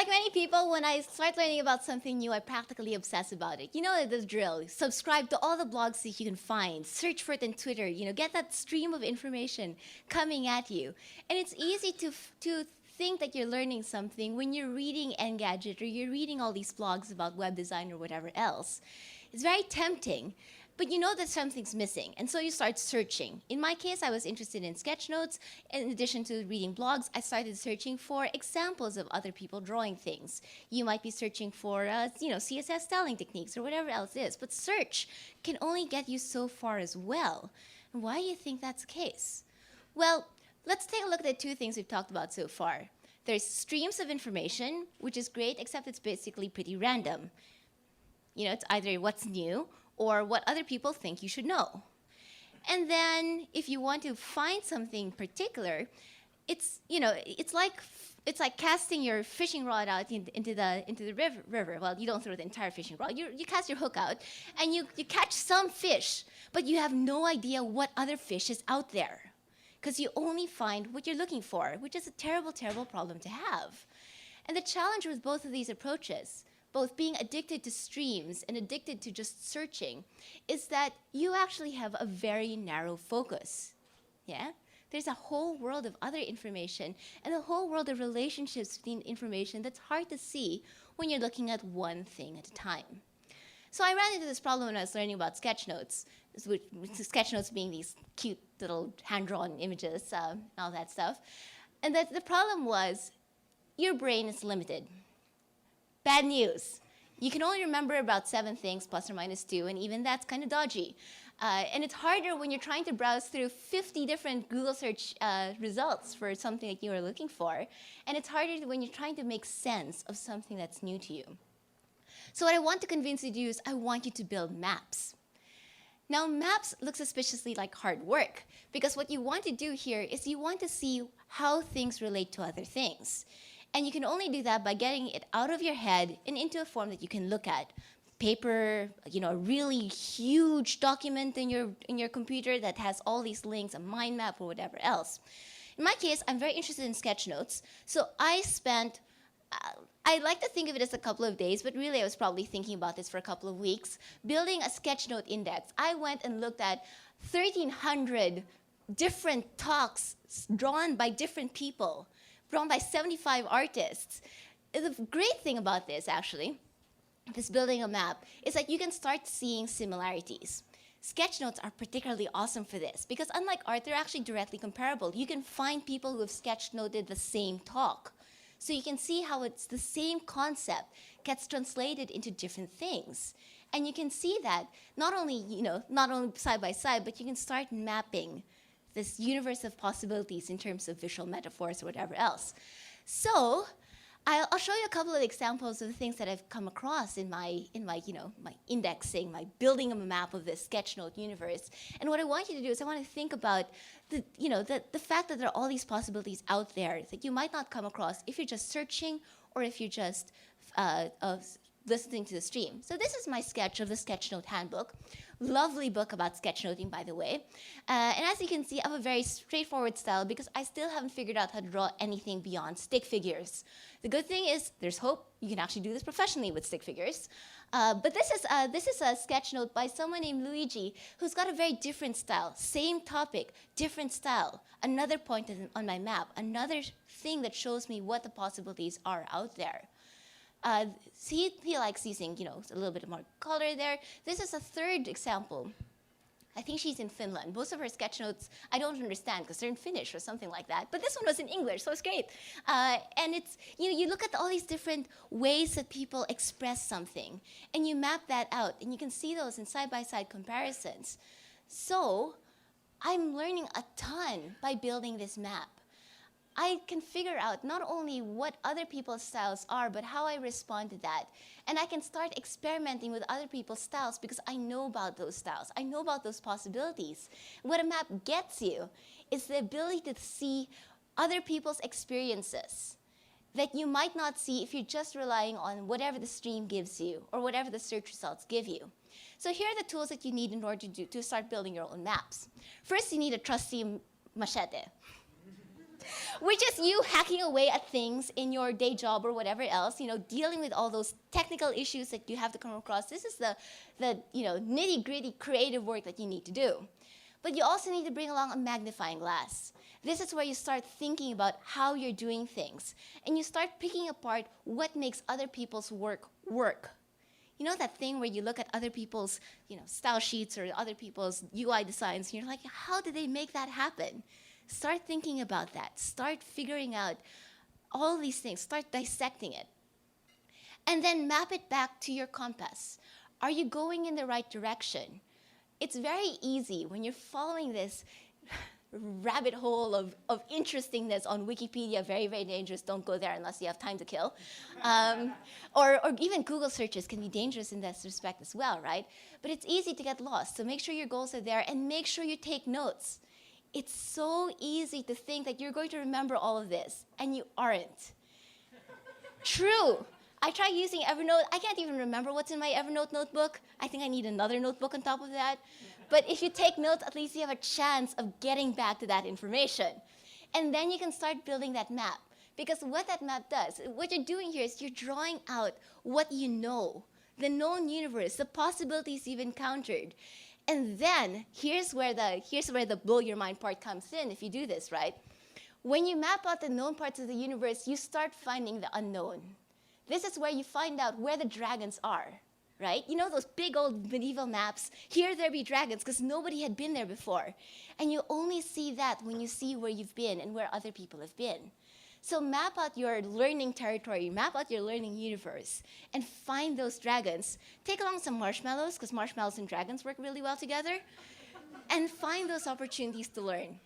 Like many people, when I start learning about something new, I practically obsess about it. You know the drill. Subscribe to all the blogs that you can find. Search for it on Twitter. Get that stream of information coming at you. And it's easy to think that you're learning something when you're reading Engadget or you're reading all these blogs about web design or whatever else. It's very tempting. But you know that something's missing, and so you start searching. In my case, I was interested in sketchnotes. In addition to reading blogs, I started searching for examples of other people drawing things. You might be searching for, CSS styling techniques or whatever else it is, but search can only get you so far as well. And why do you think that's the case? Well, let's take a look at the two things we've talked about so far. There's streams of information, which is great, except it's basically pretty random. It's either what's new or what other people think you should know. And then if you want to find something particular, it's like casting your fishing rod out into the river. Well, you don't throw the entire fishing rod. You cast your hook out, and you catch some fish, but you have no idea what other fish is out there, because you only find what you're looking for, which is a terrible, terrible problem to have. And the challenge with both of these approaches, both being addicted to streams and addicted to just searching, is that you actually have a very narrow focus. Yeah? There's a whole world of other information and a whole world of relationships between information that's hard to see when you're looking at one thing at a time. So I ran into this problem when I was learning about sketchnotes, sketchnotes being these cute little hand-drawn images and all that stuff. And that the problem was your brain is limited. Bad news. You can only remember about 7 things, plus or minus 2, and even that's kind of dodgy. And it's harder when you're trying to browse through 50 different Google search results for something that you are looking for. And it's harder when you're trying to make sense of something that's new to you. So what I want to convince you to do is I want you to build maps. Now, maps look suspiciously like hard work, because what you want to do here is you want to see how things relate to other things. And you can only do that by getting it out of your head and into a form that you can look at. Paper, a really huge document in your computer that has all these links, a mind map or whatever else. In my case, I'm very interested in sketchnotes, so I spent, I like to think of it as a couple of days, but really I was probably thinking about this for a couple of weeks, building a sketchnote index. I went and looked at 1,300 different talks drawn by different people, drawn by 75 artists. The great thing about this, actually, this building a map, is that you can start seeing similarities. Sketchnotes are particularly awesome for this, because unlike art, they're actually directly comparable. You can find people who have sketchnoted the same talk. So you can see how it's the same concept gets translated into different things. And you can see that not only side by side, but you can start mapping this universe of possibilities in terms of visual metaphors or whatever else. So I'll show you a couple of examples of things that I've come across in my indexing, my building a map of this sketchnote universe. And what I want you to do is I want to think about the fact that there are all these possibilities out there that you might not come across if you're just searching or if you're just listening to the stream. So this is my sketch of the Sketchnote Handbook. Lovely book about sketchnoting, by the way. And as you can see, I have a very straightforward style because I still haven't figured out how to draw anything beyond stick figures. The good thing is there's hope. You can actually do this professionally with stick figures. But this is a sketchnote by someone named Luigi who's got a very different style. Same topic, different style. Another point on my map. Another thing that shows me what the possibilities are out there. He likes using, a little bit more color there. This is a third example. I think she's in Finland. Most of her sketchnotes I don't understand because they're in Finnish or something like that. But this one was in English, so it's great. And it's, you look at all these different ways that people express something, and you map that out, and you can see those in side-by-side comparisons. So I'm learning a ton by building this map. I can figure out not only what other people's styles are, but how I respond to that. And I can start experimenting with other people's styles because I know about those styles. I know about those possibilities. What a map gets you is the ability to see other people's experiences that you might not see if you're just relying on whatever the stream gives you or whatever the search results give you. So here are the tools that you need in order to start building your own maps. First, you need a trusty machete. which is you hacking away at things in your day job or whatever else, dealing with all those technical issues that you have to come across. This is the nitty-gritty creative work that you need to do. But you also need to bring along a magnifying glass. This is where you start thinking about how you're doing things, and you start picking apart what makes other people's work work. You know that thing where you look at other people's style sheets or other people's UI designs, and you're like, how did they make that happen? Start thinking about that. Start figuring out all these things. Start dissecting it. And then map it back to your compass. Are you going in the right direction? It's very easy when you're following this rabbit hole of interestingness on Wikipedia, very, very dangerous. Don't go there unless you have time to kill. Or even Google searches can be dangerous in that respect as well, right? But it's easy to get lost. So make sure your goals are there and make sure you take notes. It's so easy to think that you're going to remember all of this, and you aren't. True. I tried using Evernote. I can't even remember what's in my Evernote notebook. I think I need another notebook on top of that. But if you take notes, at least you have a chance of getting back to that information. And then you can start building that map. Because what that map does, what you're doing here is you're drawing out what you know, the known universe, the possibilities you've encountered. And then here's where the blow your mind part comes in if you do this, right? When you map out the known parts of the universe, you start finding the unknown. This is where you find out where the dragons are, right? You know those big old medieval maps? Here there be dragons because nobody had been there before. And you only see that when you see where you've been and where other people have been. So map out your learning territory, map out your learning universe, and find those dragons. Take along some marshmallows, because marshmallows and dragons work really well together, and find those opportunities to learn.